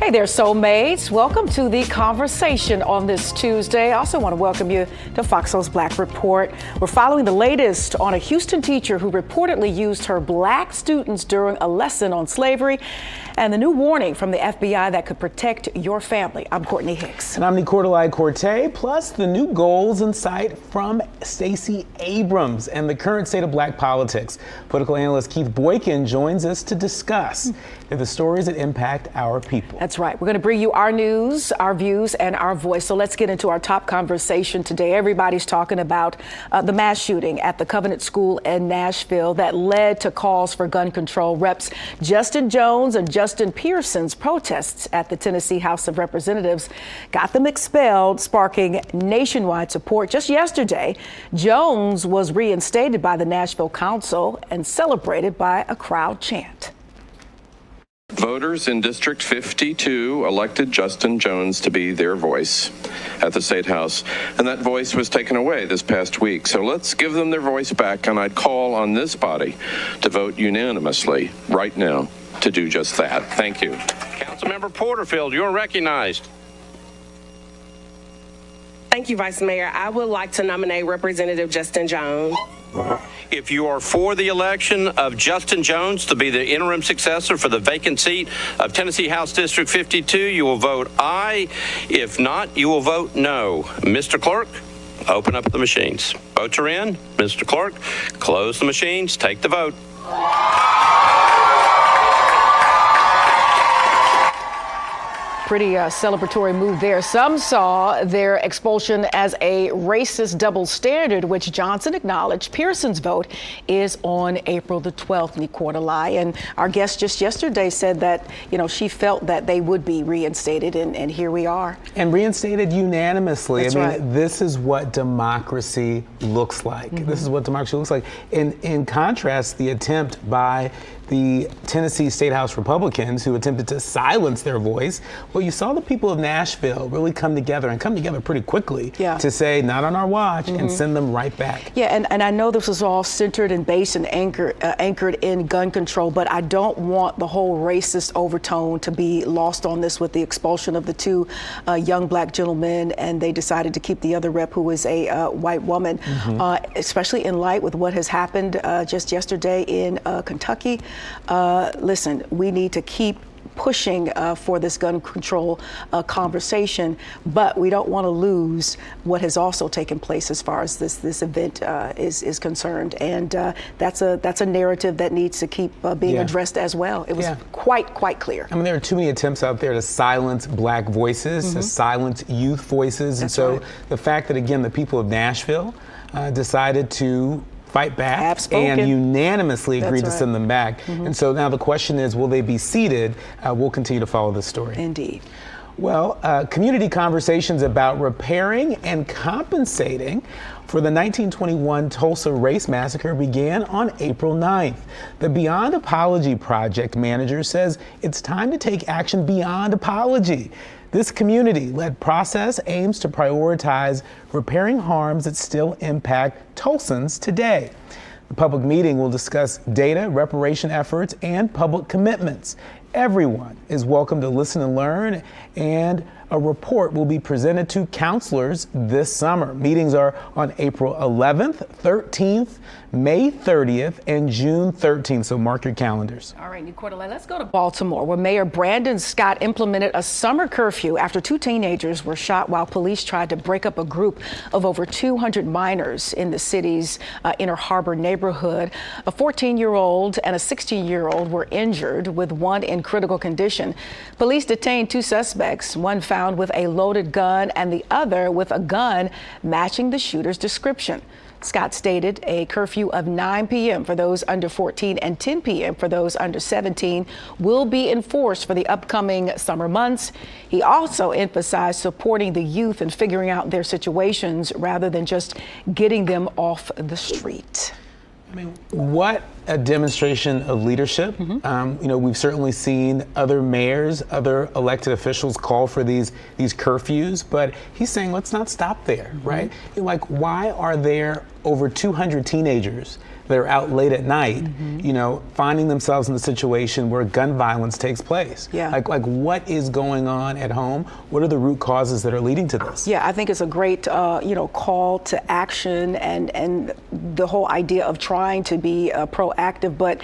Hey there, soulmates. Welcome to the conversation on this Tuesday. I also want to welcome you to FOXSOUL's Black Report. We're following the latest on a Houston teacher who reportedly used her black students during a lesson on slavery, and the new warning from the FBI that could protect your family. I'm Courtney Hicks. And I'm Nicordelai Corte, plus the new goals in sight from Stacey Abrams and the current state of black politics. Political analyst Keith Boykin joins us to discuss the stories that impact our people. That's right. We're going to bring you our news, our views, and our voice. So let's get into our top conversation today. Everybody's talking about the mass shooting at the Covenant School in Nashville that led to calls for gun control. Reps Justin Jones and Justin Pearson's protests at the Tennessee House of Representatives got them expelled, sparking nationwide support. Just yesterday, Jones was reinstated by the Nashville Council and celebrated by a crowd chant. Voters in District 52 elected Justin Jones to be their voice at the State House, and that voice was taken away this past week. So let's give them their voice back, and I'd call on this body to vote unanimously right now to do just that. Thank you. Councilmember Porterfield, you're recognized. Thank you, Vice Mayor. I would like to nominate Representative Justin Jones. If you are for the election of Justin Jones to be the interim successor for the vacant seat of Tennessee House District 52, you will vote aye. If not, you will vote no. Mr. Clerk, open up the machines. Votes are in. Mr. Clerk, close the machines. Take the vote. Pretty celebratory move there. Some saw their expulsion as a racist double standard, which Johnson acknowledged. Pearson's vote is on April the 12th, Nicordelai. And our guest just yesterday said that, she felt that they would be reinstated, and here we are. And reinstated unanimously. That's right. Right. This is what democracy looks like. This is what democracy looks like. In contrast, the attempt by the Tennessee State House Republicans who attempted to silence their voice, well, you saw the people of Nashville really come together pretty quickly to say, not on our watch, and send them right back. Yeah, and I know this is all centered and based and anchored in gun control, but I don't want the whole racist overtone to be lost on this with the expulsion of the two young black gentlemen, and they decided to keep the other rep who was a white woman, especially in light with what has happened just yesterday in Kentucky. Listen, we need to keep pushing for this gun control conversation, but we don't want to lose what has also taken place as far as this event is concerned, and that's a narrative that needs to keep being addressed as well. It was quite clear. I mean, there are too many attempts out there to silence black voices, to silence youth voices, and so the fact that, again, the people of Nashville decided to fight back and unanimously agreed to send them back. And so now the question is, will they be seated? We'll continue to follow this story. Indeed. Well, community conversations about repairing and compensating for the 1921 Tulsa race massacre began on April 9th. The Beyond Apology Project manager says it's time to take action beyond apology. This community-led process aims to prioritize repairing harms that still impact Tulsans today. The public meeting will discuss data, reparation efforts, and public commitments. Everyone is welcome to listen and learn, and a report will be presented to counselors this summer. Meetings are on April 11th, 13th, May 30th, and June 13th, so mark your calendars. All right, Nicordelai, let's go to Baltimore, where Mayor Brandon Scott implemented a summer curfew after two teenagers were shot while police tried to break up a group of over 200 minors in the city's Inner Harbor neighborhood. A 14-year-old and a 16-year-old were injured, with one in critical condition. Police detained two suspects, one found with a loaded gun and the other with a gun matching the shooter's description. Scott stated a curfew of 9 p.m. for those under 14 and 10 p.m. for those under 17 will be enforced for the upcoming summer months. He also emphasized supporting the youth and figuring out their situations rather than just getting them off the street. I mean, what a demonstration of leadership. We've certainly seen other mayors, other elected officials call for these curfews, but he's saying, let's not stop there, right? Like, why are there over 200 teenagers that are out late at night, finding themselves in a situation where gun violence takes place? Yeah. Like what is going on at home? What are the root causes that are leading to this? Yeah, I think it's a great, call to action and the whole idea of trying to be proactive, but,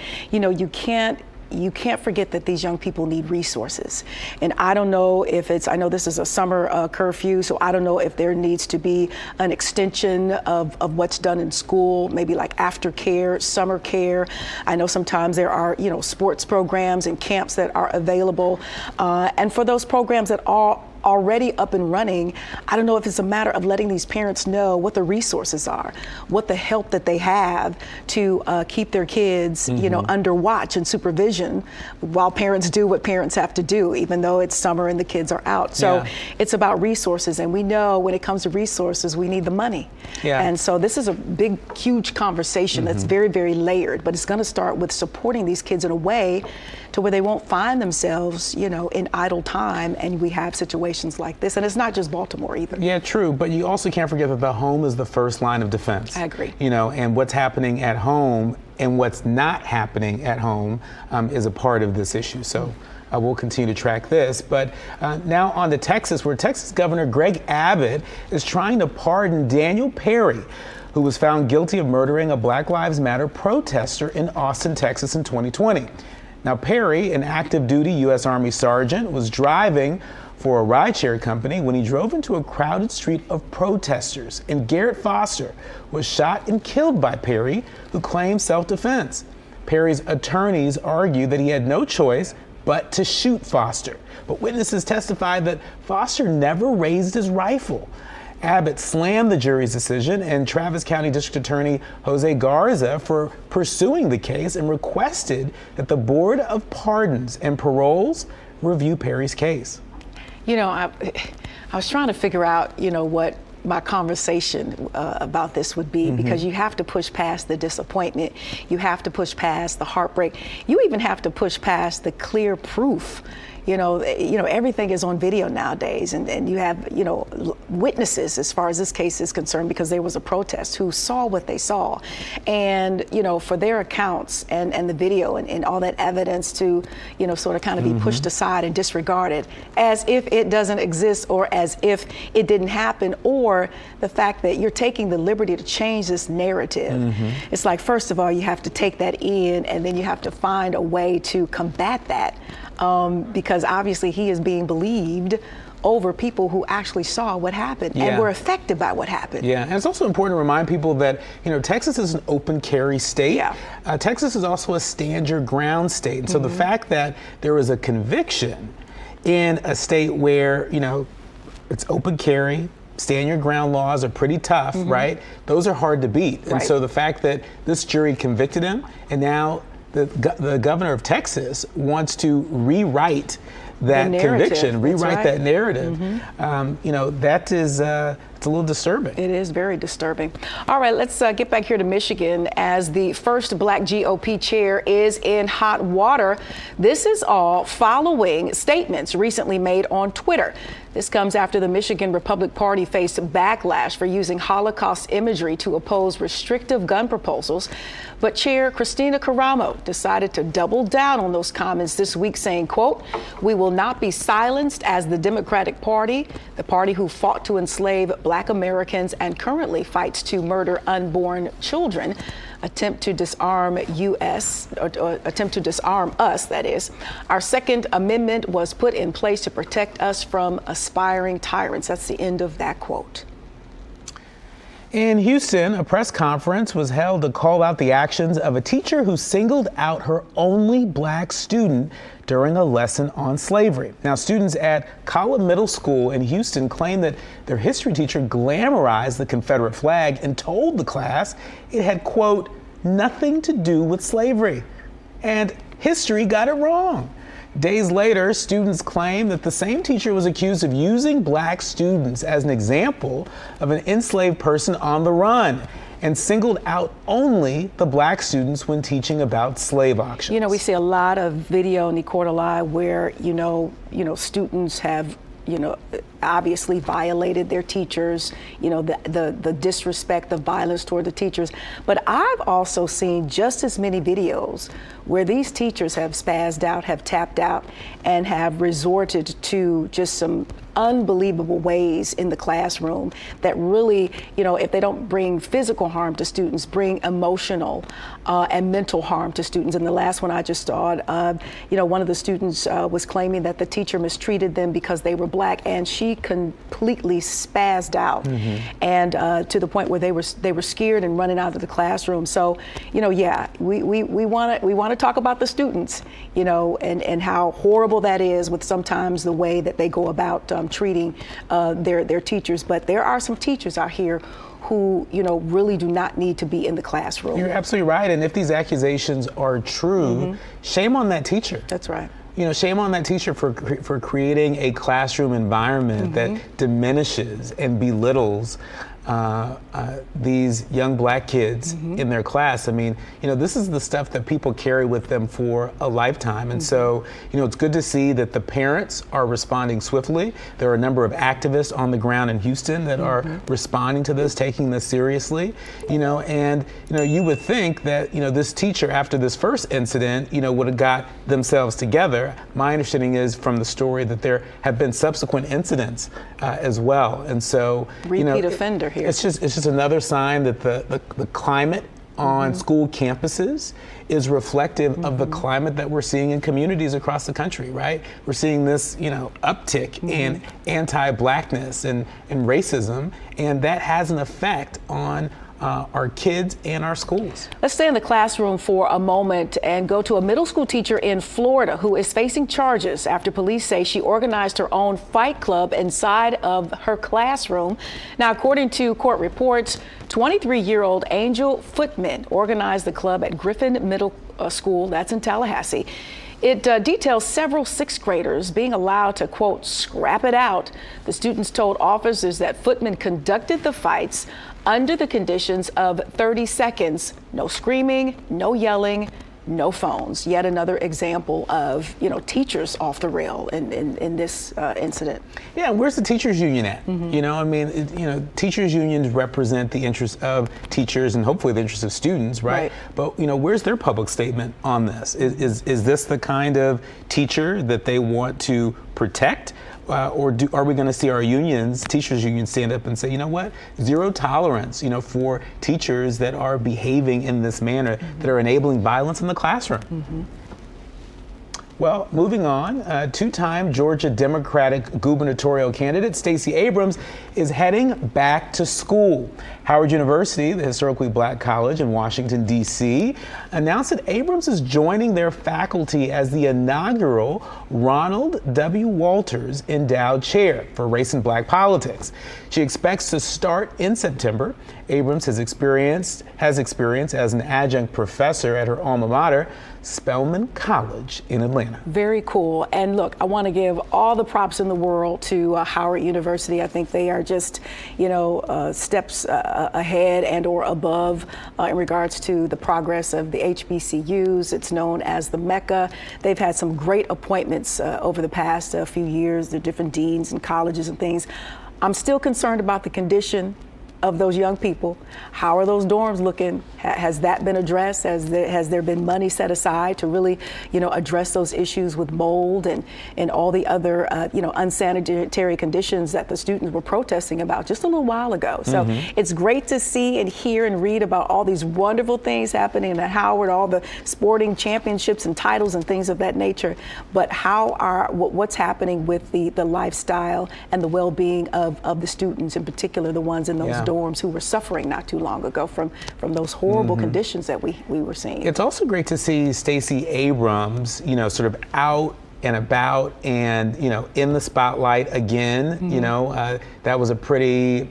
you can't forget that these young people need resources. And I don't know if I know this is a summer curfew, so I don't know if there needs to be an extension of what's done in school, maybe like aftercare, summer care. I know sometimes there are, sports programs and camps that are available. And for those programs that are already up and running, I don't know if it's a matter of letting these parents know what the resources are, what the help that they have to keep their kids, under watch and supervision while parents do what parents have to do, even though it's summer and the kids are out. So it's about resources, and we know when it comes to resources, we need the money. Yeah. And so this is a big, huge conversation that's very, very layered, but it's going to start with supporting these kids in a way to where they won't find themselves, in idle time, and we have situations like this. And it's not just Baltimore either. Yeah, true. But you also can't forget that the home is the first line of defense. I agree. And what's happening at home and what's not happening at home is a part of this issue. So we'll continue to track this. But now on to Texas, where Texas Governor Greg Abbott is trying to pardon Daniel Perry, who was found guilty of murdering a Black Lives Matter protester in Austin, Texas in 2020. Now, Perry, an active duty U.S. Army sergeant, was driving for a rideshare company when he drove into a crowded street of protesters, and Garrett Foster was shot and killed by Perry, who claimed self-defense. Perry's attorneys argued that he had no choice but to shoot Foster, but witnesses testified that Foster never raised his rifle. Abbott slammed the jury's decision and Travis County District Attorney Jose Garza for pursuing the case and requested that the Board of Pardons and Paroles review Perry's case. I was trying to figure out, what my conversation about this would be, because you have to push past the disappointment. You have to push past the heartbreak. You even have to push past the clear proof. Everything is on video nowadays, and you have, witnesses as far as this case is concerned, because there was a protest who saw what they saw. And, for their accounts and the video and all that evidence to, sort of kind of be pushed aside and disregarded as if it doesn't exist, or as if it didn't happen, or the fact that you're taking the liberty to change this narrative. It's like, first of all, you have to take that in, and then you have to find a way to combat that. Because obviously he is being believed over people who actually saw what happened and were affected by what happened. Yeah, and it's also important to remind people that, Texas is an open carry state. Yeah. Texas is also a stand your ground state. And so the fact that there was a conviction in a state where, it's open carry, stand your ground laws are pretty tough, right? Those are hard to beat. And so the fact that this jury convicted him, and now the governor of Texas wants to rewrite that conviction, rewrite that narrative. That is it's a little disturbing. It is very disturbing. All right, let's get back here to Michigan, as the first Black GOP chair is in hot water. This is all following statements recently made on Twitter. This comes after the Michigan Republican Party faced backlash for using Holocaust imagery to oppose restrictive gun proposals. But Chair Christina Caramo decided to double down on those comments this week, saying, quote, "We will not be silenced as the Democratic Party, the party who fought to enslave Black Americans and currently fights to murder unborn children, attempt to disarm us, that is. Our Second Amendment was put in place to protect us from aspiring tyrants." That's the end of that quote. In Houston, a press conference was held to call out the actions of a teacher who singled out her only Black student during a lesson on slavery. Now, students at College Middle School in Houston claim that their history teacher glamorized the Confederate flag and told the class it had, quote, "nothing to do with slavery." And history got it wrong. Days later, students claim that the same teacher was accused of using Black students as an example of an enslaved person on the run. and singled out only the black students when teaching about slave auctions. You know, we see a lot of video in the court of law where, students have, obviously violated their teachers, the disrespect, the violence toward the teachers. But I've also seen just as many videos where these teachers have spazzed out, have tapped out, and have resorted to just some unbelievable ways in the classroom that really, if they don't bring physical harm to students, bring emotional and mental harm to students. And the last one I just saw, one of the students was claiming that the teacher mistreated them because they were black, and she completely spazzed out, and to the point where they were scared and running out of the classroom. So, we want to talk about the students, and how horrible that is with sometimes the way that they go about treating their teachers. But there are some teachers out here who, really do not need to be in the classroom. You're absolutely right. And if these accusations are true, shame on that teacher. That's right. Shame on that teacher for creating a classroom environment that diminishes and belittles these young black kids in their class. I mean, this is the stuff that people carry with them for a lifetime. And so, it's good to see that the parents are responding swiftly. There are a number of activists on the ground in Houston that are responding to this, taking this seriously, and, you would think that, this teacher after this first incident, would have got themselves together. My understanding is from the story that there have been subsequent incidents as well. And so, repeat offender here. It's just another sign that the climate on school campuses is reflective of the climate that we're seeing in communities across the country, right? We're seeing this, uptick in anti-blackness and racism, and that has an effect on our kids and our schools. Let's stay in the classroom for a moment and go to a middle school teacher in Florida who is facing charges after police say she organized her own fight club inside of her classroom. Now, according to court reports, 23-year-old Angel Footman organized the club at Griffin Middle School, that's in Tallahassee. It details several sixth graders being allowed to, quote, scrap it out. The students told officers that Footman conducted the fights under the conditions of 30 seconds, no screaming, no yelling, no phones. Yet another example of, teachers off the rail in this incident. Yeah, where's the teachers union at? Teachers unions represent the interests of teachers and hopefully the interests of students, right? But, where's their public statement on this? Is this the kind of teacher that they want to protect? Or are we going to see our unions, teachers unions, stand up and say, you know what, zero tolerance, for teachers that are behaving in this manner, that are enabling violence in the classroom? Well, moving on, two-time Georgia Democratic gubernatorial candidate Stacey Abrams is heading back to school. Howard University, the historically black college in Washington, D.C., announced that Abrams is joining their faculty as the inaugural Ronald W. Walters Endowed Chair for Race and Black Politics. She expects to start in September. Abrams has experience as an adjunct professor at her alma mater, Spelman College in Atlanta. Very cool. And look, I want to give all the props in the world to Howard University. I think they are just, steps ahead and or above in regards to the progress of the HBCUs. It's known as the Mecca. They've had some great appointments over the past few years. The different deans and colleges and things. I'm still concerned about the condition of those young people. How are those dorms looking? Has that been addressed? Has there been money set aside to really, address those issues with mold and all the other, unsanitary conditions that the students were protesting about just a little while ago? So it's great to see and hear and read about all these wonderful things happening at Howard, all the sporting championships and titles and things of that nature. But what's happening with the lifestyle and the well-being of the students, in particular the ones in those dorms who were suffering not too long ago from those horrible conditions that we were seeing. It's also great to see Stacey Abrams, sort of out and about and, in the spotlight again. That was a pretty,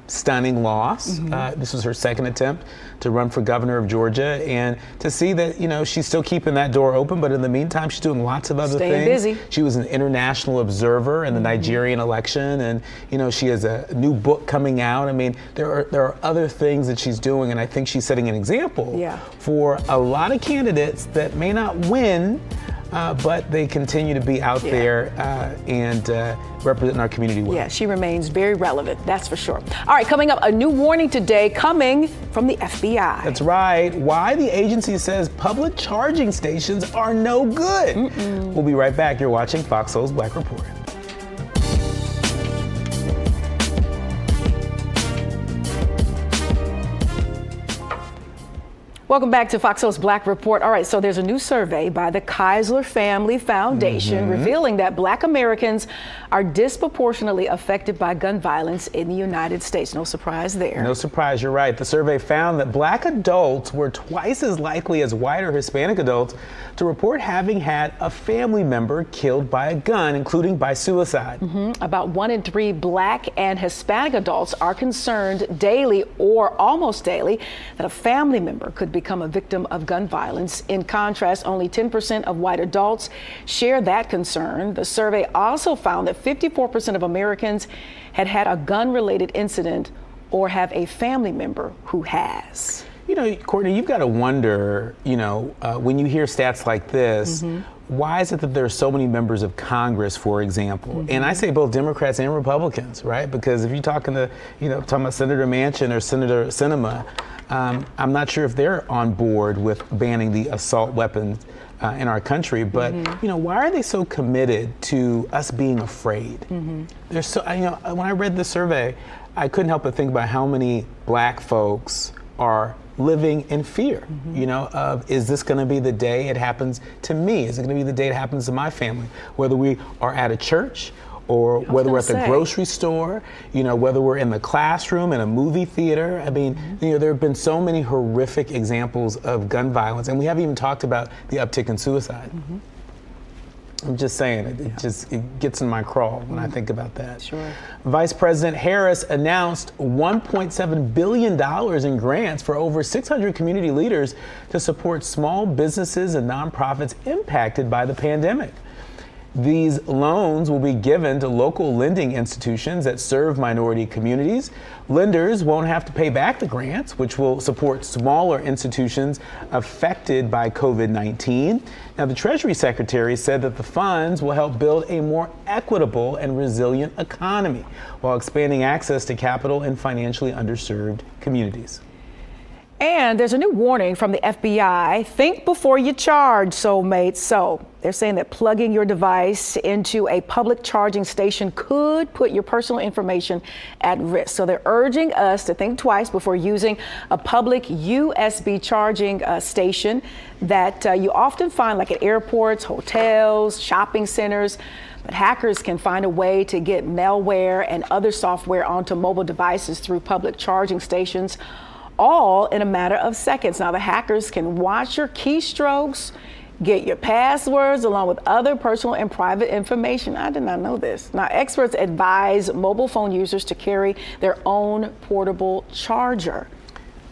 stunning loss. This was her second attempt to run for governor of Georgia, and to see that, she's still keeping that door open, but in the meantime, she's doing lots of other Staying things. busy. She was an international observer in the Nigerian election, and, she has a new book coming out. I mean, there are other things that she's doing, and I think she's setting an example for a lot of candidates that may not win, but they continue to be out there and representing our community well. Yeah, she remains very relevant, that's for sure. All right, coming up, a new warning today coming from the FBI. That's right. Why the agency says public charging stations are no good. We'll be right back. You're watching FOXSOUL's Black Report. Welcome back to FOXSOUL's Black Report. All right, so there's a new survey by the Keisler Family Foundation revealing that Black Americans are disproportionately affected by gun violence in the United States. No surprise there. No surprise, you're right. The survey found that Black adults were twice as likely as white or Hispanic adults to report having had a family member killed by a gun, including by suicide. About 1 in 3 Black and Hispanic adults are concerned daily or almost daily that a family member could become a victim of gun violence. In contrast, only 10% of white adults share that concern. The survey also found that 54% of Americans had had a gun-related incident or have a family member who has. Courtney, you've got to wonder, when you hear stats like this, why is it that there are so many members of Congress, for example? And I say both Democrats and Republicans, right? Because if you're talking to, talking about Senator Manchin or Senator Sinema, I'm not sure if they're on board with banning the assault weapons in our country, but why are they so committed to us being afraid? There's so, when I read the survey, I couldn't help but think about how many Black folks are living in fear, of is this going to be the day it happens to me? Is it going to be the day it happens to my family? Whether we are at a church or whether we're at the grocery store, whether we're in the classroom, in a movie theater. I mean, there have been so many horrific examples of gun violence, and we haven't even talked about the uptick in suicide. I'm just saying, it gets in my crawl when I think about that. Sure. Vice President Harris announced $1.7 billion in grants for over 600 community leaders to support small businesses and nonprofits impacted by the pandemic. These loans will be given to local lending institutions that serve minority communities. Lenders won't have to pay back the grants, which will support smaller institutions affected by COVID-19. Now, the Treasury Secretary said that the funds will help build a more equitable and resilient economy while expanding access to capital in financially underserved communities. And there's a new warning from the FBI. Think before you charge, soulmates. So they're saying that plugging your device into a public charging station could put your personal information at risk. So they're urging us to think twice before using a public USB charging station that you often find like at airports, hotels, shopping centers. But hackers can find a way to get malware and other software onto mobile devices through public charging stations, all in a matter of seconds. Now, the hackers can watch your keystrokes, get your passwords, along with other personal and private information. I did not know this. Now, experts advise mobile phone users to carry their own portable charger.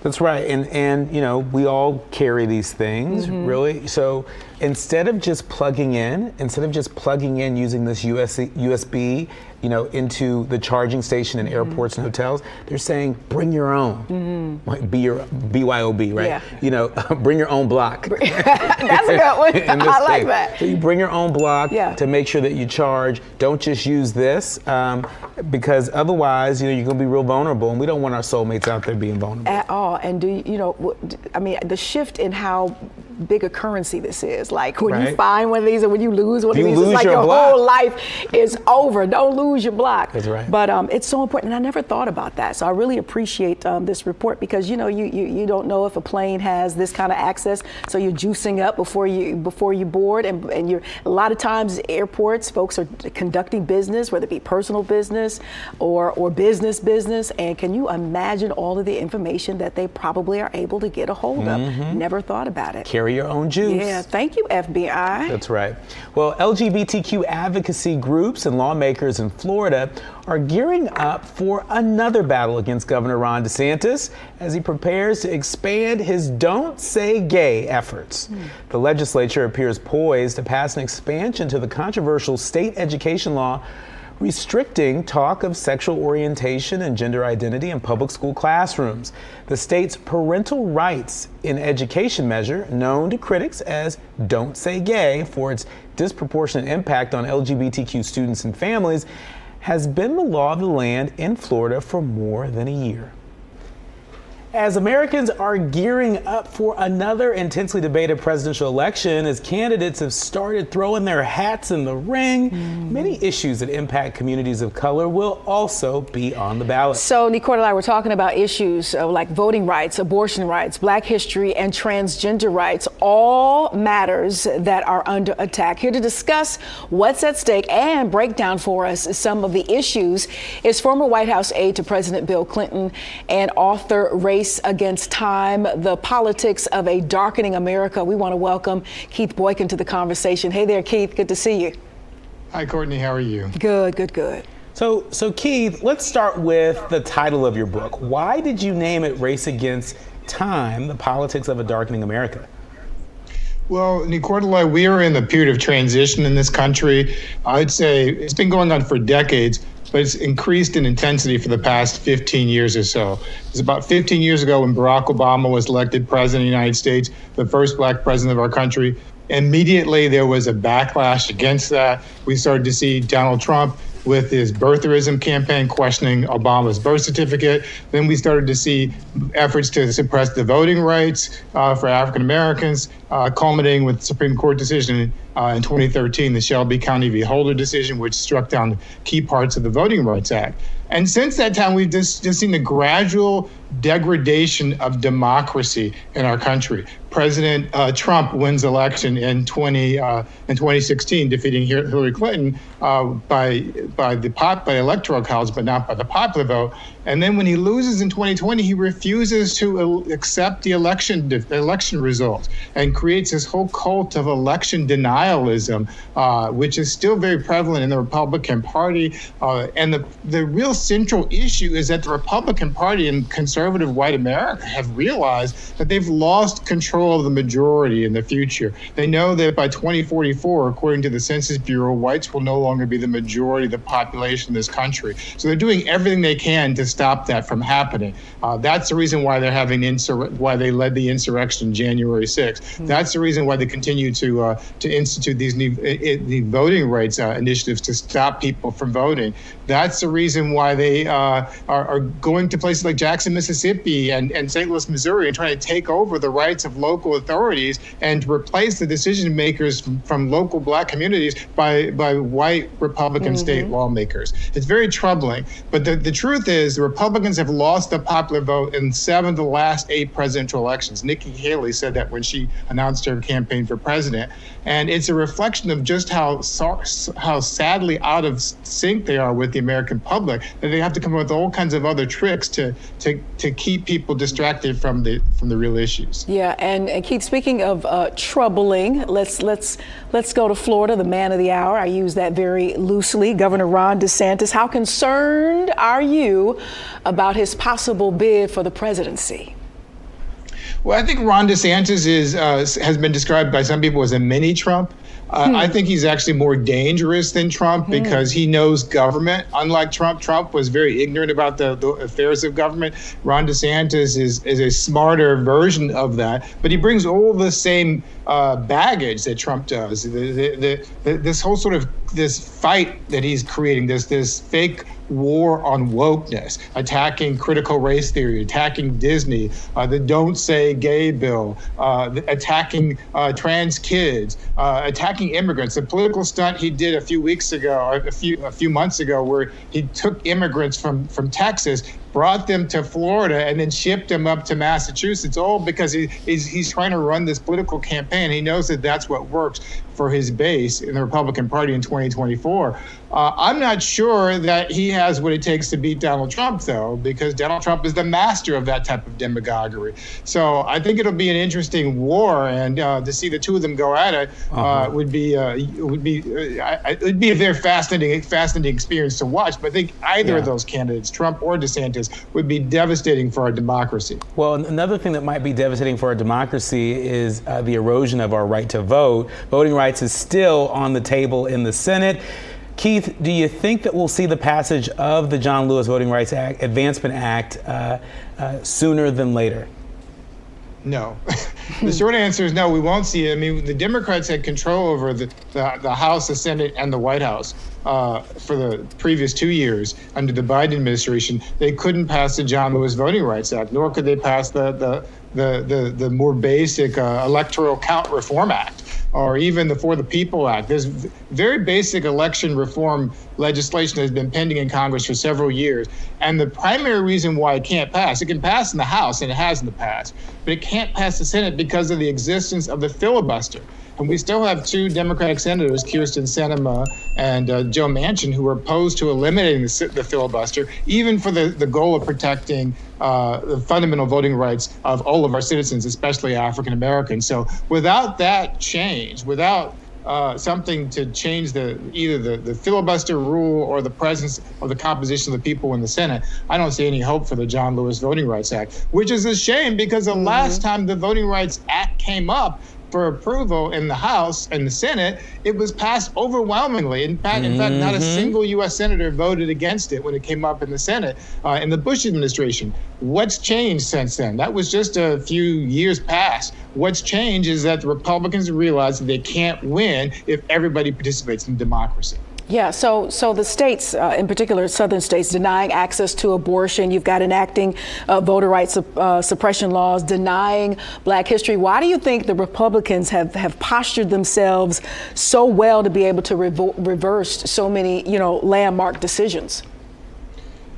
That's right, and we all carry these things, really. So instead of just plugging in using this USB, into the charging station in airports and hotels, they're saying bring your own, like BYOB, right? Yeah. Bring your own block. That's a good one. I like that. So you bring your own block to make sure that you charge. Don't just use this, because otherwise, you're going to be real vulnerable, and we don't want our soulmates out there being vulnerable at all. And the shift in how big a currency this is. Like when you find one of these, and when you lose one of these, it's like your whole life is over. Don't lose your block. That's right. But it's so important, and I never thought about that. So I really appreciate this report, because you don't know if a plane has this kind of access, so you're juicing up before you board, and you're a lot of times airports, folks are conducting business, whether it be personal business or business, and can you imagine all of the information that they probably are able to get a hold of? Never thought about it. Carry carry your own juice. Yeah, thank you, FBI. That's right. Well, LGBTQ advocacy groups and lawmakers in Florida are gearing up for another battle against Governor Ron DeSantis as he prepares to expand his Don't Say Gay efforts. The legislature appears poised to pass an expansion to the controversial state education law restricting talk of sexual orientation and gender identity in public school classrooms. The state's parental rights in education measure, known to critics as Don't Say Gay for its disproportionate impact on LGBTQ students and families, has been the law of the land in Florida for more than a year. As Americans are gearing up for another intensely debated presidential election, as candidates have started throwing their hats in the ring, many issues that impact communities of color will also be on the ballot. So, Nicole and I were talking about issues like voting rights, abortion rights, Black history, and transgender rights, all matters that are under attack. Here to discuss what's at stake and break down for us some of the issues is former White House aide to President Bill Clinton and author Race Against Time, the Politics of a Darkening America. We want to welcome Keith Boykin to the conversation. Hey there, Keith. Good to see you. Hi, Courtney. How are you? Good, good, good. So Keith, let's start with the title of your book. Why did you name it Race Against Time, the Politics of a Darkening America? Well, Nicordelai, we are in the period of transition in this country. I'd say it's been going on for decades, but it's increased in intensity for the past 15 years or so. It was about 15 years ago when Barack Obama was elected president of the United States, the first Black president of our country. Immediately, there was a backlash against that. We started to see Donald Trump with his birtherism campaign questioning Obama's birth certificate. Then we started to see efforts to suppress the voting rights for African Americans, culminating with the Supreme Court decision in 2013, the Shelby County v. Holder decision, which struck down key parts of the Voting Rights Act. And since that time, we've just seen a gradual degradation of democracy in our country. President Trump wins election in 2016, defeating Hillary Clinton by the electoral college, but not by the popular vote. And then when he loses in 2020, he refuses to accept the election results and creates this whole cult of election denialism, which is still very prevalent in the Republican Party. And the real central issue is that the Republican Party and conservative white America have realized that they've lost control of the majority in the future. They know that by 2044, according to the Census Bureau, whites will no longer be the majority of the population in this country. So they're doing everything they can to stop that from happening. That's the reason why they're having why they led the insurrection January 6th. That's the reason why they continue to institute these new voting rights initiatives to stop people from voting. That's the reason why they are going to places like Jackson, Mississippi and St. Louis, Missouri, and trying to take over the rights of local authorities and to replace the decision makers from local Black communities by white Republican state lawmakers. It's very troubling. But the truth is the Republicans have lost the popular vote in 7 of the last 8 presidential elections. Nikki Haley said that when she announced her campaign for president. And it's a reflection of just how sadly out of sync they are with the American public, that they have to come up with all kinds of other tricks to keep people distracted from the real issues. Yeah, and Keith, speaking of troubling, let's go to Florida, the man of the hour. I use that very loosely. Governor Ron DeSantis, how concerned are you about his possible bid for the presidency? Well, I think Ron DeSantis has been described by some people as a mini Trump. I think he's actually more dangerous than Trump because he knows government. Unlike Trump, Trump was very ignorant about the affairs of government. Ron DeSantis is a smarter version of that, but he brings all the same baggage that Trump does. This whole sort of this fight that he's creating, this fake war on wokeness, attacking critical race theory, attacking Disney, the Don't Say Gay bill, attacking trans kids, attacking immigrants. The political stunt he did a few months ago, where he took immigrants from Texas, brought them to Florida, and then shipped them up to Massachusetts, all because he's trying to run this political campaign. He knows that that's what works. for his base in the Republican Party in 2024. I'm not sure that he has what it takes to beat Donald Trump, though, because Donald Trump is the master of that type of demagoguery. So I think it'll be an interesting war, and to see the two of them go at it would be a very fascinating experience to watch. But I think either of those candidates, Trump or DeSantis, would be devastating for our democracy. Well, another thing that might be devastating for our democracy is the erosion of our right to vote. Voting rights is still on the table in the Senate. Keith, do you think that we'll see the passage of the John Lewis Voting Rights Advancement Act sooner than later? No. The short answer is no, we won't see it. I mean, the Democrats had control over the House, the Senate, and the White House for the previous 2 years under the Biden administration. They couldn't pass the John Lewis Voting Rights Act, nor could they pass the more basic Electoral Count Reform Act, or even the For the People Act. There's very basic election reform legislation that has been pending in Congress for several years. And the primary reason why it can't pass, it can pass in the House, and it has in the past, but it can't pass the Senate because of the existence of the filibuster. And we still have two Democratic senators, Kyrsten Sinema and Joe Manchin, who are opposed to eliminating the filibuster, even for the goal of protecting the fundamental voting rights of all of our citizens, especially African Americans. So without that change, without something to change either the filibuster rule or the presence or the composition of the people in the Senate, I don't see any hope for the John Lewis Voting Rights Act, which is a shame because the last time the Voting Rights Act came up for approval in the House and the Senate, it was passed overwhelmingly. In fact, not a single U.S. senator voted against it when it came up in the Senate in the Bush administration. What's changed since then? That was just a few years past. What's changed is that the Republicans realize that they can't win if everybody participates in democracy. Yeah, so the states, in particular southern states, denying access to abortion. You've got enacting voter rights suppression laws, denying Black history. Why do you think the Republicans have postured themselves so well to be able to reverse so many, landmark decisions?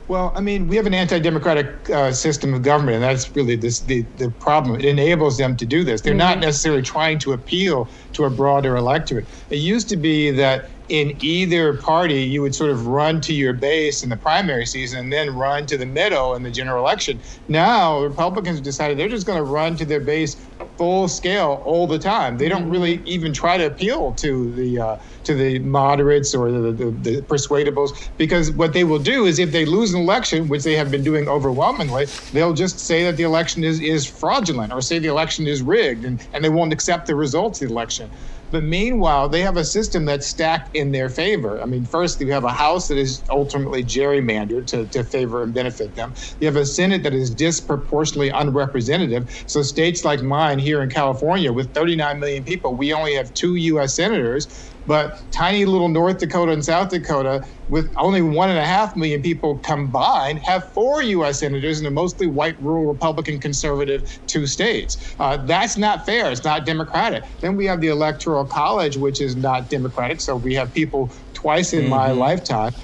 Well, I mean, we have an anti-democratic system of government, and that's really the problem. It enables them to do this. They're not necessarily trying to appeal to a broader electorate. It used to be that in either party, you would sort of run to your base in the primary season and then run to the middle in the general election. Now, Republicans have decided they're just going to run to their base full scale all the time. They don't really even try to appeal to the moderates or the persuadables, because what they will do is if they lose an election, which they have been doing overwhelmingly, they'll just say that the election is fraudulent or say the election is rigged, and they won't accept the results of the election. But meanwhile, they have a system that's stacked in their favor. I mean, first, you have a House that is ultimately gerrymandered to favor and benefit them. You have a Senate that is disproportionately unrepresentative. So states like mine here in California, with 39 million people, we only have 2 U.S. senators. But tiny little North Dakota and South Dakota, with only 1.5 million people combined, have 4 U.S. senators in a mostly white, rural, Republican, conservative 2 states. That's not fair. It's not democratic. Then we have the Electoral College, which is not democratic. So we have people twice in my lifetime,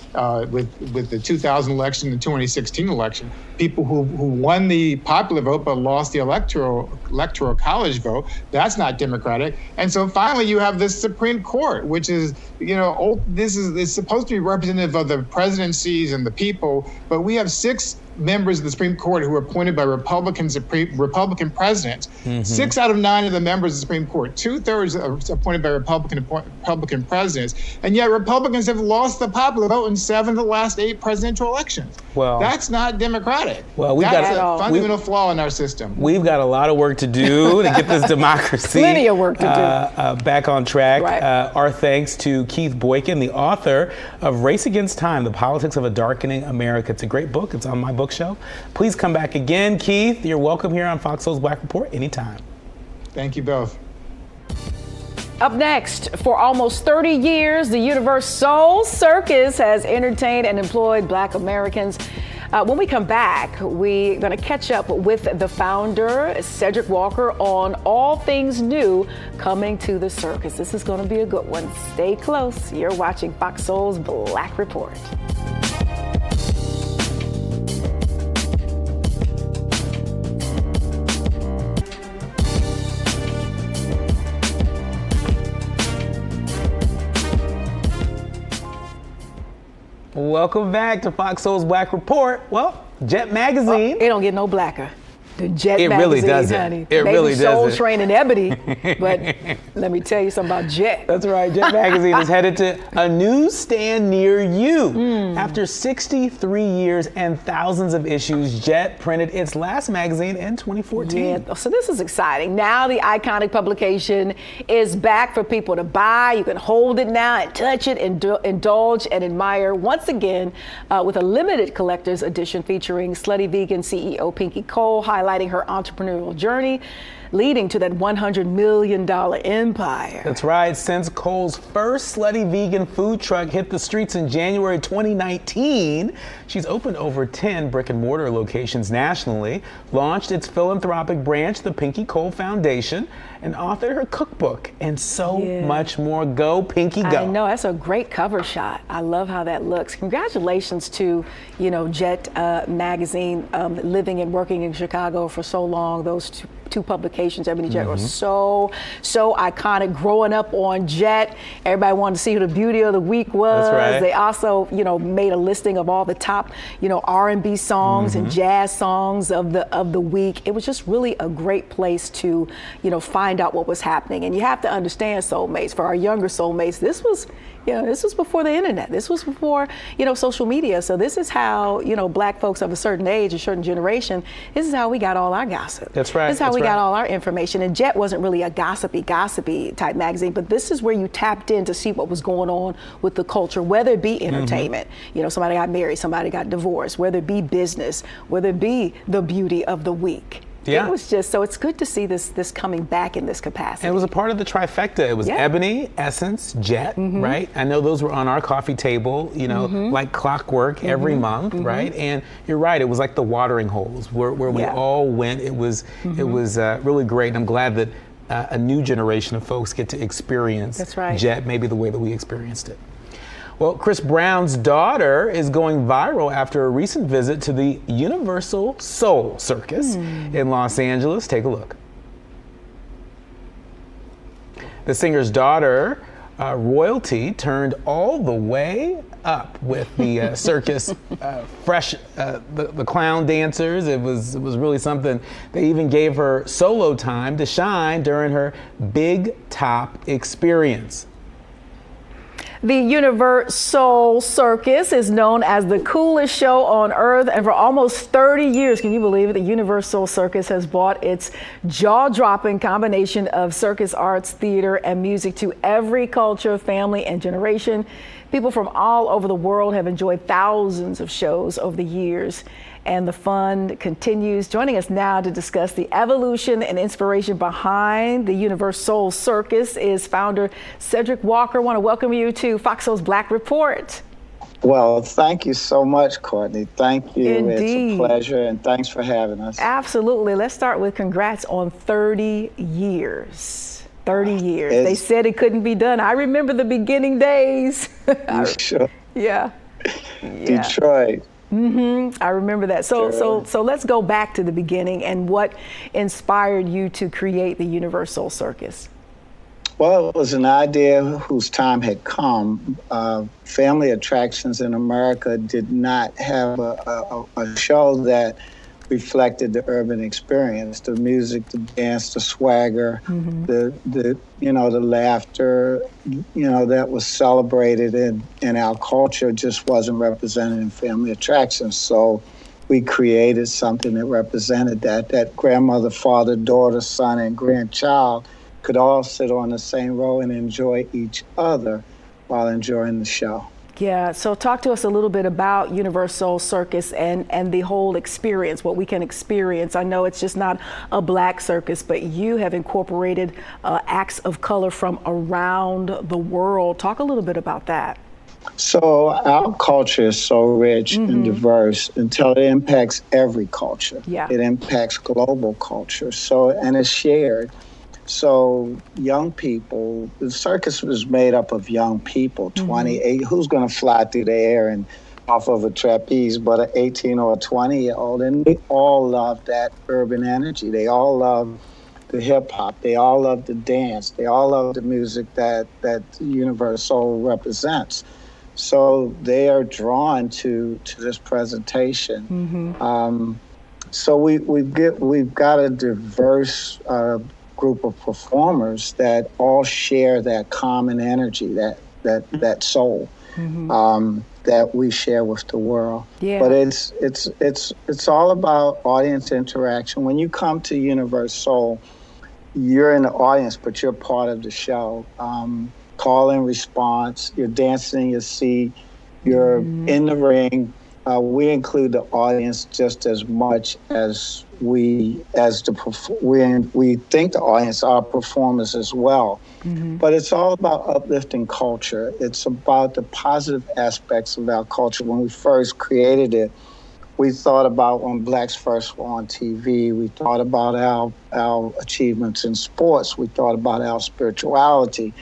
with the 2000 election and the 2016 election, people who won the popular vote but lost the electoral college vote. That's not democratic. And so finally, you have this Supreme Court, which is, this is supposed to be representative of the presidencies and the people, but we have 6 members of the Supreme Court who are appointed by Republican presidents. 6 out of 9 of the members of the Supreme Court, 2/3 are appointed by Republican presidents, and yet Republicans have lost the popular vote in 7 of the last 8 presidential elections. Well, that's not democratic. Well, that's a fundamental flaw in our system. We've got a lot of work to do to get this democracy plenty of work to do. Back on track. Right. Our thanks to Keith Boykin, the author of Race Against Time, The Politics of a Darkening America. It's a great book. It's on my bookshelf. Please come back again. Keith, you're welcome here on FOXSOUL's Black Report anytime. Thank you both. Up next, for almost 30 years, the Universoul Circus has entertained and employed Black Americans. When we come back, we're going to catch up with the founder, Cedric Walker, on all things new coming to the circus. This is going to be a good one. Stay close. You're watching FOXSOUL's Black Report. Welcome back to Fox Soul's Black Report. Well, Jet Magazine. It don't get no blacker. The Jet It Magazine, really doesn't. honey. It Maybe really Soul doesn't. Train and Ebony, but let me tell you something about Jet. That's right. Jet Magazine is headed to a newsstand near you. After 63 years and thousands of issues, Jet printed its last magazine in 2014. Yeah, so this is exciting. Now the iconic publication is back for people to buy. You can hold it now and touch it, indulge and admire once again with a limited collector's edition featuring slutty vegan CEO Pinky Cole, highlighting her entrepreneurial journey, leading to that $100 million empire. That's right. Since Cole's first slutty vegan food truck hit the streets in January 2019, she's opened over 10 brick and mortar locations nationally, launched its philanthropic branch, the Pinky Cole Foundation, and authored her cookbook and so much more. Go, Pinky, go. I know, that's a great cover shot. I love how that looks. Congratulations to, Jet Magazine, living and working in Chicago for so long. Those two publications, Ebony Jet, were so iconic. Growing up on Jet, everybody wanted to see who the beauty of the week was. That's right. They also, made a listing of all the top, R&B songs and jazz songs of the week. It was just really a great place to, find out what was happening. And you have to understand, soulmates, for our younger soulmates, this was before the internet. This was before, social media. So this is how, black folks of a certain age, a certain generation, this is how we got all our gossip. That's right. This is how we got all our information. And Jet wasn't really a gossipy type magazine, but this is where you tapped in to see what was going on with the culture, whether it be entertainment, somebody got married, somebody got divorced, whether it be business, whether it be the beauty of the week. Yeah. It was just, so it's good to see this coming back in this capacity. And it was a part of the trifecta. It was Ebony, Essence, Jet, right? I know those were on our coffee table, like clockwork every month, right? And you're right, it was like the watering holes where we all went. It was really great. And I'm glad that a new generation of folks get to experience Jet maybe the way that we experienced it. Well, Chris Brown's daughter is going viral after a recent visit to the Universoul Circus in Los Angeles. Take a look. The singer's daughter, Royalty, turned all the way up with the circus fresh, the clown dancers. It was really something. They even gave her solo time to shine during her Big Top experience. The Universoul Circus is known as the coolest show on earth, and for almost 30 years, can you believe it, the Universoul Circus has brought its jaw-dropping combination of circus arts, theater, and music to every culture, family, and generation. People from all over the world have enjoyed thousands of shows over the years, and the fun continues. Joining us now to discuss the evolution and inspiration behind the Universoul Circus is founder Cedric Walker. I want to welcome you to Fox Soul's Black Report. Well, thank you so much, Courtney. Thank you. Indeed. It's a pleasure, and thanks for having us. Absolutely. Let's start with congrats on 30 years. 30 years. They said it couldn't be done. I remember the beginning days. Sure. Yeah. Detroit. I remember that. So let's go back to the beginning and what inspired you to create the Universoul Circus. Well, it was an idea whose time had come. Family attractions in America did not have a show that reflected the urban experience, the music, the dance, the swagger, the laughter, that was celebrated in our culture just wasn't represented in family attractions. So we created something that represented that grandmother, father, daughter, son, and grandchild could all sit on the same row and enjoy each other while enjoying the show. Yeah, so talk to us a little bit about Universoul Circus and the whole experience, what we can experience. I know it's just not a black circus, but you have incorporated acts of color from around the world. Talk a little bit about that. So our culture is so rich and diverse until it impacts every culture. Yeah. It impacts global culture. And it's shared. So young people, the circus was made up of young people, 28. Who's going to fly through the air and off of a trapeze but an 18 or a 20-year-old? And they all love that urban energy. They all love the hip hop. They all love the dance. They all love the music that Universoul represents. So they are drawn to this presentation. So we've got a diverse group of performers that all share that common energy, that soul that we share with the world. But it's all about audience interaction. When you come to Universoul, you're in the audience, but you're part of the show. Call and response, you're dancing in your seat, you're in the ring. We include the audience just as much as we think the audience are performers as well. But it's all about uplifting culture. It's about the positive aspects of our culture. When we first created it, we thought about when Blacks first were on TV. We thought about our achievements in sports. We thought about our spirituality.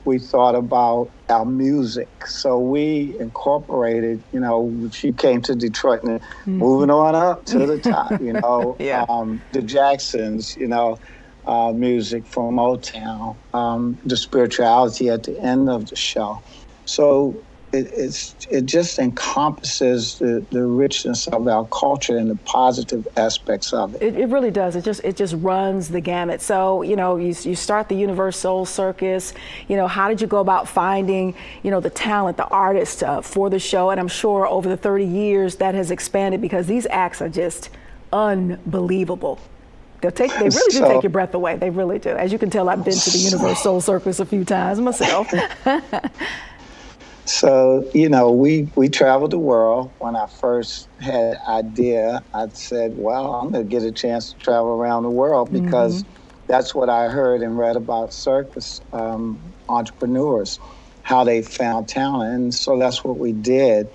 We thought about our music. So we incorporated, if you came to Detroit and moving on up to the top, the Jacksons, music from Motown, the spirituality at the end of the show. So it just encompasses the richness of our culture and the positive aspects of it. It really does. It just runs the gamut. So, you start the Universoul Circus. How did you go about finding, the talent, the artists for the show? And I'm sure over the 30 years that has expanded because these acts are just unbelievable. They really do take your breath away. They really do. As you can tell, I've been to the Universoul Circus a few times myself. So, we traveled the world. When I first had an idea, I said, well, I'm going to get a chance to travel around the world because that's what I heard and read about circus entrepreneurs, how they found talent. And so that's what we did.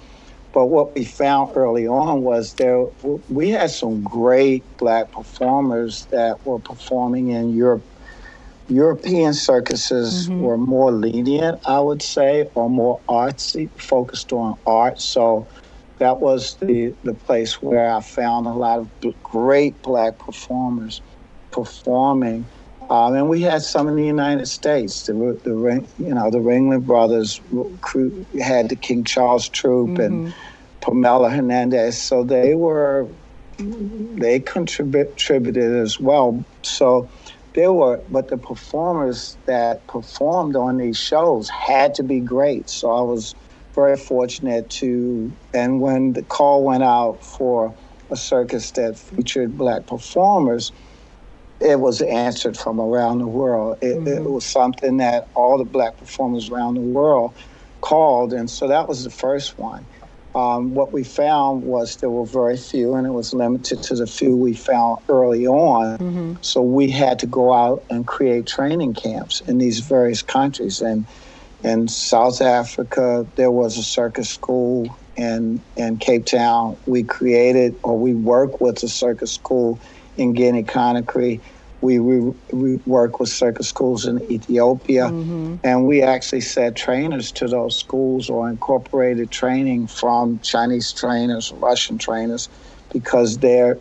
But what we found early on was we had some great Black performers that were performing in Europe. European circuses were more lenient, I would say, or more artsy, focused on art. So that was the place where I found a lot of great Black performers performing. And we had some in the United States. The Ringling Brothers had the King Charles Troupe and Pamela Hernandez. So they contributed as well. So but the performers that performed on these shows had to be great. So I was very fortunate and when the call went out for a circus that featured Black performers, it was answered from around the world. It was something that all the Black performers around the world called, and so that was the first one. What we found was there were very few, and it was limited to the few we found early on. So we had to go out and create training camps in these various countries. And in South Africa, there was a circus school in Cape Town. We worked with a circus school in Guinea-Conakry. We work with circus schools in Ethiopia, and we actually set trainers to those schools or incorporated training from Chinese trainers, Russian trainers, because they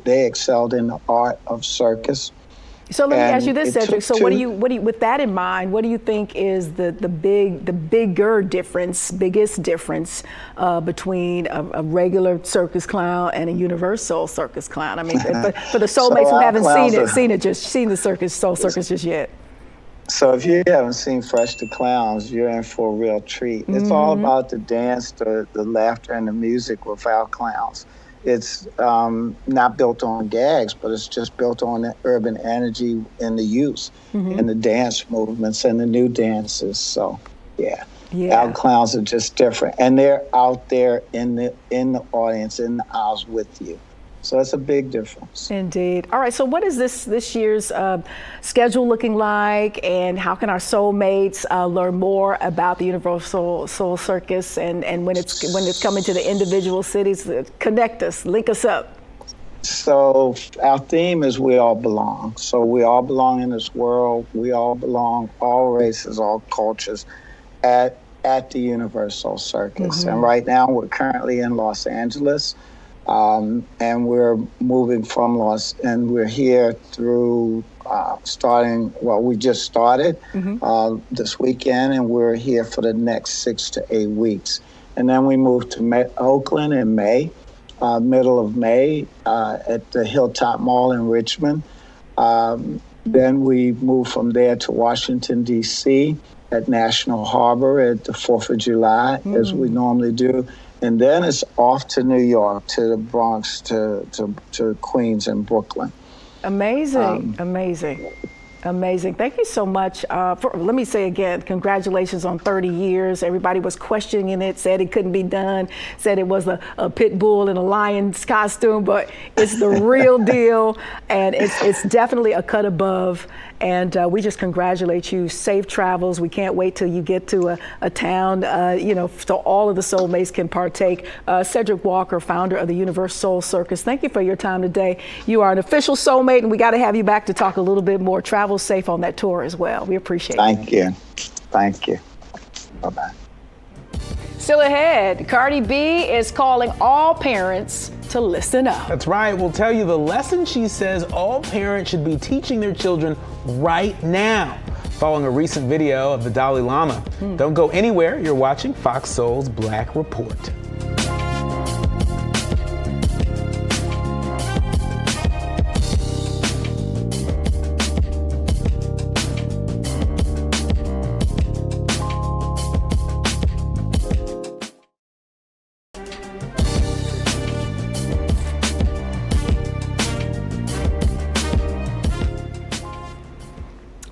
excelled in the art of circus. So let me ask you this, Cedric. So what do you, with that in mind, what do you think is the biggest difference between a regular circus clown and a Universoul Circus clown? I mean, for the soulmates who haven't seen the Soul Circus just yet. So if you haven't seen Fresh to Clowns, you're in for a real treat. It's all about the dance, the laughter, and the music with our clowns. It's not built on gags, but it's just built on the urban energy and the youth and the dance movements and the new dances. So, our clowns are just different, and they're out there in the audience, in the aisles with you. So it's a big difference. Indeed. All right. So what is this year's schedule looking like, and how can our soulmates learn more about the Universoul Circus and when it's coming to the individual cities? Connect us, link us up. So our theme is we all belong. So we all belong in this world. We all belong, all races, all cultures, at the Universoul Circus. And right now we're currently in Los Angeles. and we're moving from and we're here through we just started this weekend, and we're here for the next 6 to 8 weeks. And then we moved to Oakland in May, middle of May, at the Hilltop Mall in Richmond. Then we moved from there to Washington, D.C. at National Harbor at the 4th of July, as we normally do. And then it's off to New York, to the Bronx, to Queens and Brooklyn. Amazing, amazing. Amazing. Thank you so much. Let me say again, congratulations on 30 years. Everybody was questioning it, said it couldn't be done, said it was a pit bull in a lion's costume, but it's the real deal, and it's definitely a cut above. And we just congratulate you. Safe travels. We can't wait till you get to a town, so all of the soulmates can partake. Cedric Walker, founder of the Universoul Circus, thank you for your time today. You are an official soulmate, and we got to have you back to talk a little bit more. Travel safe on that tour as well. We appreciate it. Thank you. Thank you. Bye-bye. Still ahead, Cardi B is calling all parents to listen up. That's right. We'll tell you the lesson she says all parents should be teaching their children right now, following a recent video of the Dalai Lama. Don't go anywhere. You're watching Fox Soul's Black Report.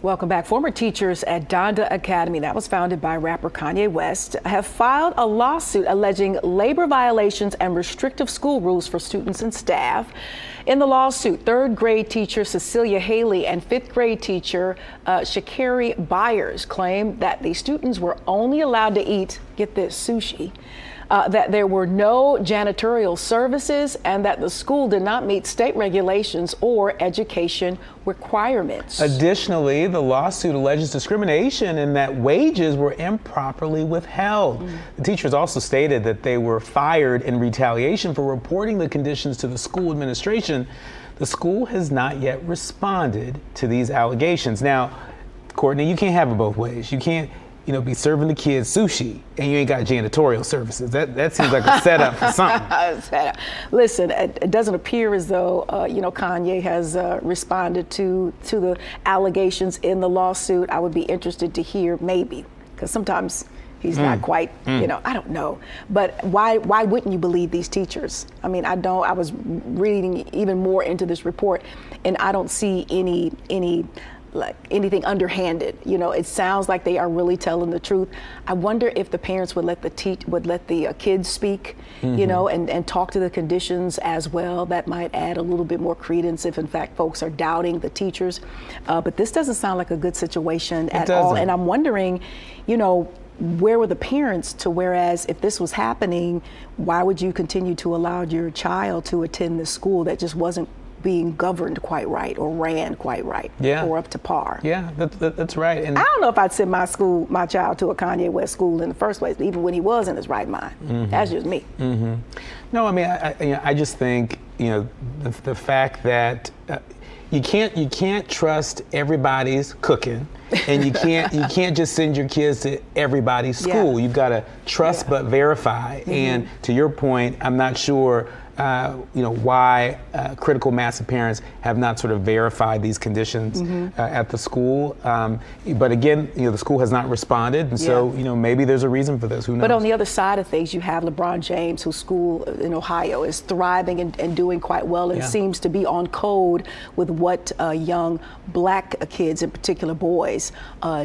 Welcome back. Former teachers at Donda Academy, that was founded by rapper Kanye West, have filed a lawsuit alleging labor violations and restrictive school rules for students and staff. In the lawsuit, third grade teacher Cecilia Haley and fifth grade teacher Shakari Byers claim that the students were only allowed to eat, get this, sushi, that there were no janitorial services, and that the school did not meet state regulations or education requirements. Additionally, the lawsuit alleges discrimination in that wages were improperly withheld. The teachers also stated that they were fired in retaliation for reporting the conditions to the school administration. The school has not yet responded to these allegations. Now, Courtney, you can't have it both ways. You can't be serving the kids sushi and you ain't got janitorial services. That seems like a setup for something. Listen, it doesn't appear as though, Kanye has responded to the allegations in the lawsuit. I would be interested to hear, maybe, because sometimes he's not quite, I don't know. But why wouldn't you believe these teachers? I mean, I was reading even more into this report, and I don't see anything underhanded. It sounds like they are really telling the truth. I wonder if the parents would let the kids speak, and talk to the conditions as well. That might add a little bit more credence if in fact folks are doubting the teachers. But this doesn't sound like a good situation at all. And I'm wondering, where were the parents to, whereas if this was happening, why would you continue to allow your child to attend this school that just wasn't being governed quite right or ran quite right, or up to par? Yeah, that's right. And I don't know if I'd send my child to a Kanye West school in the first place, even when he was in his right mind. That's just me. No, I mean, I just think the fact that you can't trust everybody's cooking, and you can't just send your kids to everybody's school. You've got to trust but verify. And to your point, I'm not sure why critical mass of parents have not sort of verified these conditions at the school. But again, the school has not responded, and so maybe there's a reason for this. Who knows? But on the other side of things, you have LeBron James, whose school in Ohio is thriving and doing quite well, and seems to be on code with what young black kids, in particular boys,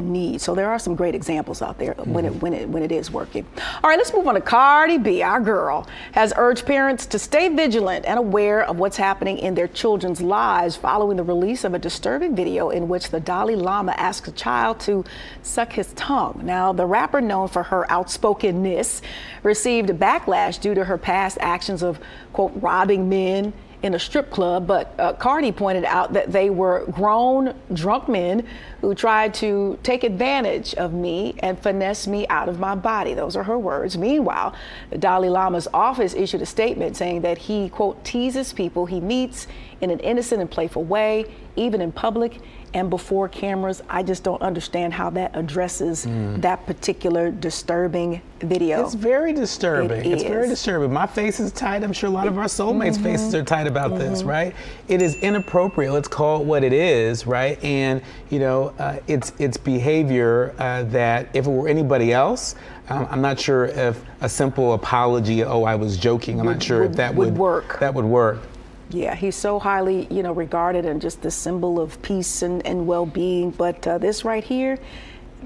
need. So there are some great examples out there when it is working. All right, let's move on to Cardi B. Our girl has urged parents to stay vigilant and aware of what's happening in their children's lives following the release of a disturbing video in which the Dalai Lama asks a child to suck his tongue. Now, the rapper, known for her outspokenness, received backlash due to her past actions of, quote, robbing men in a strip club, but Cardi pointed out that they were grown, drunk men who tried to take advantage of me and finesse me out of my body. Those are her words. Meanwhile, the Dalai Lama's office issued a statement saying that he, quote, teases people he meets in an innocent and playful way, even in public and before cameras. I just don't understand how that addresses that particular disturbing video. It's very disturbing. It's very is. disturbing. My face is tight. I'm sure a lot of our soulmates' faces are tight about this, right? It is inappropriate. Let's call it what it is, right? And you know, it's behavior that if it were anybody else, I'm not sure if a simple apology, oh, I was joking. I'm not sure if that would work. That would work. Yeah, he's so highly, you know, regarded and just the symbol of peace and well-being. But this right here,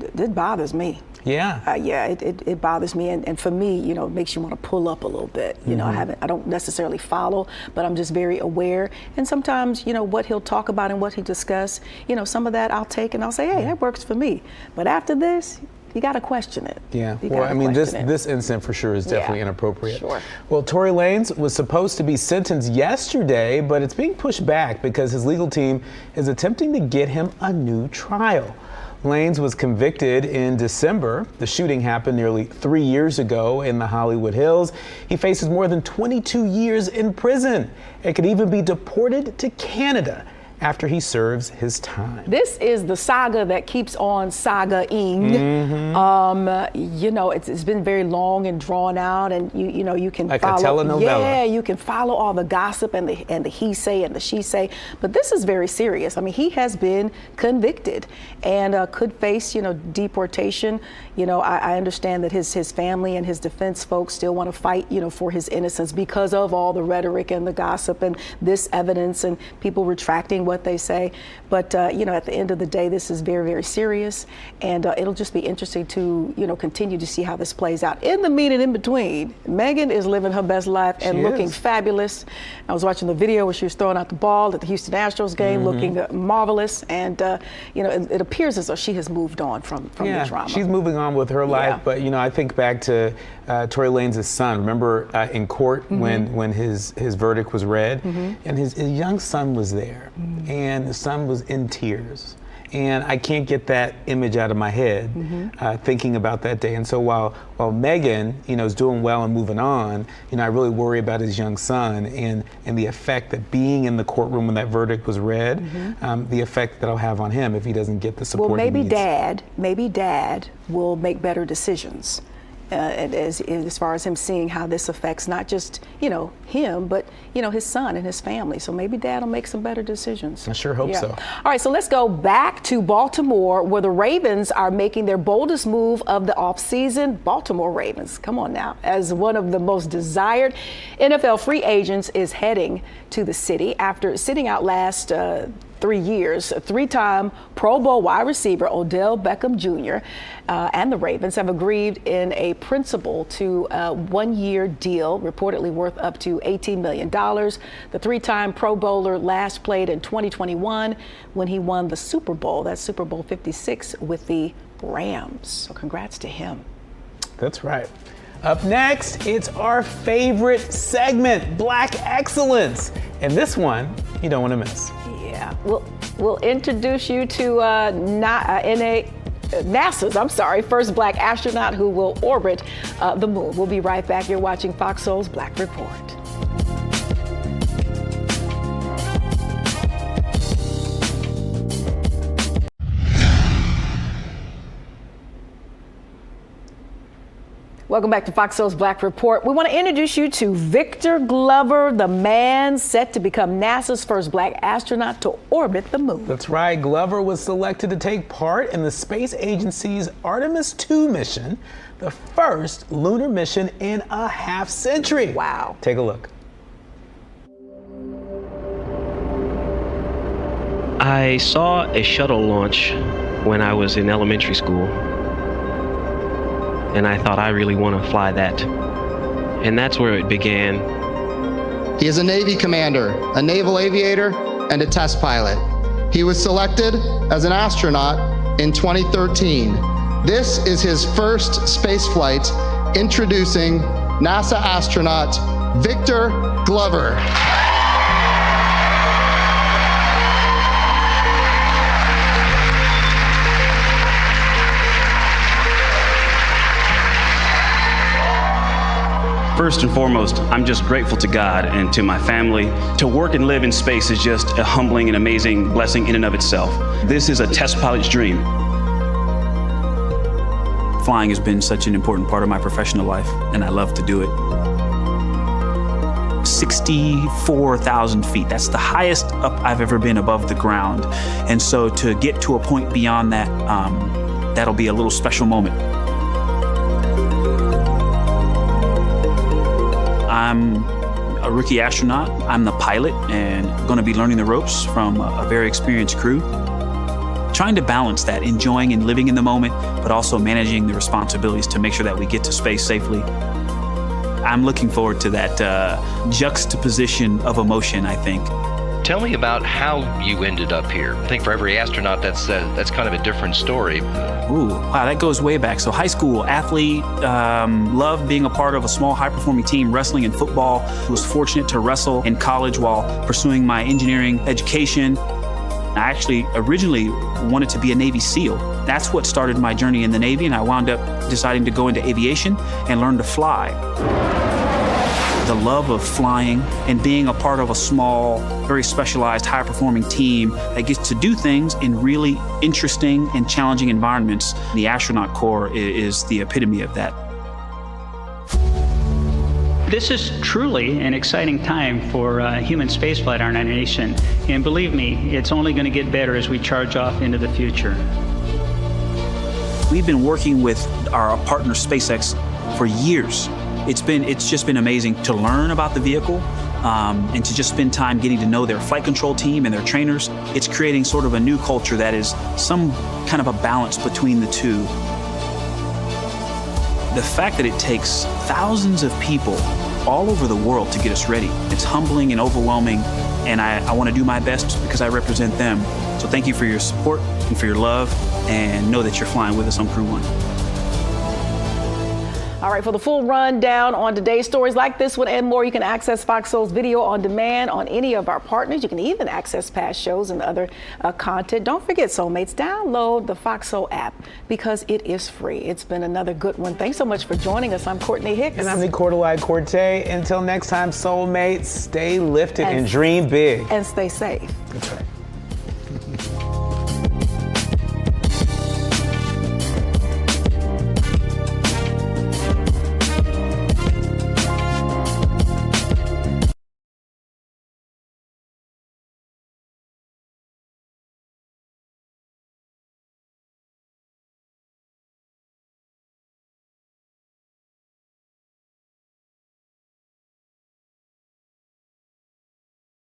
it bothers me. Yeah. It bothers me, and for me, you know, it makes you want to pull up a little bit. You know, I don't necessarily follow, but I'm just very aware. And sometimes, you know, what he'll talk about and what he discuss, you know, some of that I'll take and I'll say, hey, that works for me. But after this, you got to question it. Yeah. Well, I mean, this incident for sure is definitely inappropriate. Sure. Well, Tory Lanez was supposed to be sentenced yesterday, but it's being pushed back because his legal team is attempting to get him a new trial. Lanez was convicted in December. The shooting happened nearly 3 years ago in the Hollywood Hills. He faces more than 22 years in prison and could even be deported to Canada after he serves his time. This is the saga that keeps on saga-ing. You know, it's been very long and drawn out, and you know you can like follow. A telenovela. Yeah, you can follow all the gossip and the he say and the she say, but this is very serious. I mean, he has been convicted and could face, you know, deportation. You know, I understand that his family and his defense folks still want to fight, you know, for his innocence because of all the rhetoric and the gossip and this evidence and people retracting what they say. But, you know, at the end of the day, this is very, very serious. And it'll just be interesting to, you know, continue to see how this plays out. In the mean and in between, Megan is living her best life and looking fabulous. I was watching the video where she was throwing out the ball at the Houston Astros game, looking marvelous. And, you know, it appears as though she has moved on from the drama. She's moving on with her life. But, you know, I think back to Tory Lanez's son. Remember in court when his verdict was read, and his young son was there, and the son was in tears. And I can't get that image out of my head, thinking about that day. And so while Megan, you know, is doing well and moving on, you know, I really worry about his young son and the effect that being in the courtroom when that verdict was read, the effect that'll have on him if he doesn't get the support he needs. Well, maybe dad will make better decisions. As far as him seeing how this affects not just, you know, him, but, you know, his son and his family. So maybe dad will make some better decisions. I sure hope so. All right, so let's go back to Baltimore, where the Ravens are making their boldest move of the offseason. Baltimore Ravens, come on now, as one of the most desired NFL free agents is heading to the city after sitting out last 3 years. A three-time Pro Bowl wide receiver Odell Beckham Jr. And the Ravens have agreed in a principle to a one-year deal, reportedly worth up to $18 million. The three-time Pro Bowler last played in 2021 when he won the Super Bowl. That's Super Bowl 56 with the Rams. So congrats to him. That's right. Up next, it's our favorite segment, Black Excellence. And this one, you don't want to miss. Yeah, we'll introduce you to NASA's first black astronaut who will orbit the moon. We'll be right back. You're watching Fox Soul's Black Report. Welcome back to Fox Soul's Black Report. We want to introduce you to Victor Glover, the man set to become NASA's first black astronaut to orbit the moon. That's right. Glover was selected to take part in the space agency's Artemis II mission, the first lunar mission in a half-century. Wow. Take a look. I saw a shuttle launch when I was in elementary school. And I thought, I really want to fly that. And that's where it began. He is a Navy commander, a naval aviator, and a test pilot. He was selected as an astronaut in 2013. This is his first space flight, introducing NASA astronaut Victor Glover. First and foremost, I'm just grateful to God and to my family. To work and live in space is just a humbling and amazing blessing in and of itself. This is a test pilot's dream. Flying has been such an important part of my professional life, and I love to do it. 64,000 feet, that's the highest up I've ever been above the ground. And so to get to a point beyond that, that'll be a little special moment. I'm a rookie astronaut. I'm the pilot and going to be learning the ropes from a very experienced crew. Trying to balance that, enjoying and living in the moment, but also managing the responsibilities to make sure that we get to space safely. I'm looking forward to that juxtaposition of emotion, I think. Tell me about how you ended up here. I think for every astronaut, that's kind of a different story. Ooh, wow, that goes way back. So high school athlete, loved being a part of a small high-performing team, wrestling and football. Was fortunate to wrestle in college while pursuing my engineering education. I actually originally wanted to be a Navy SEAL. That's what started my journey in the Navy, and I wound up deciding to go into aviation and learn to fly. The love of flying and being a part of a small, very specialized, high-performing team that gets to do things in really interesting and challenging environments. The astronaut corps is the epitome of that. This is truly an exciting time for human spaceflight in our nation. And believe me, it's only going to get better as we charge off into the future. We've been working with our partner SpaceX for years. It's just been amazing to learn about the vehicle and to just spend time getting to know their flight control team and their trainers. It's creating sort of a new culture that is some kind of a balance between the two. The fact that it takes thousands of people all over the world to get us ready, it's humbling and overwhelming, and I want to do my best because I represent them. So thank you for your support and for your love, and know that you're flying with us on Crew 1. All right, for the full rundown on today's stories like this one and more, you can access FOXSOUL's video on demand on any of our partners. You can even access past shows and other content. Don't forget, Soulmates, download the FOXSOUL app because it is free. It's been another good one. Thanks so much for joining us. I'm Courtney Hicks. And I'm Nicordelai Corte. Until next time, Soulmates, stay lifted and dream big. And stay safe. That's right.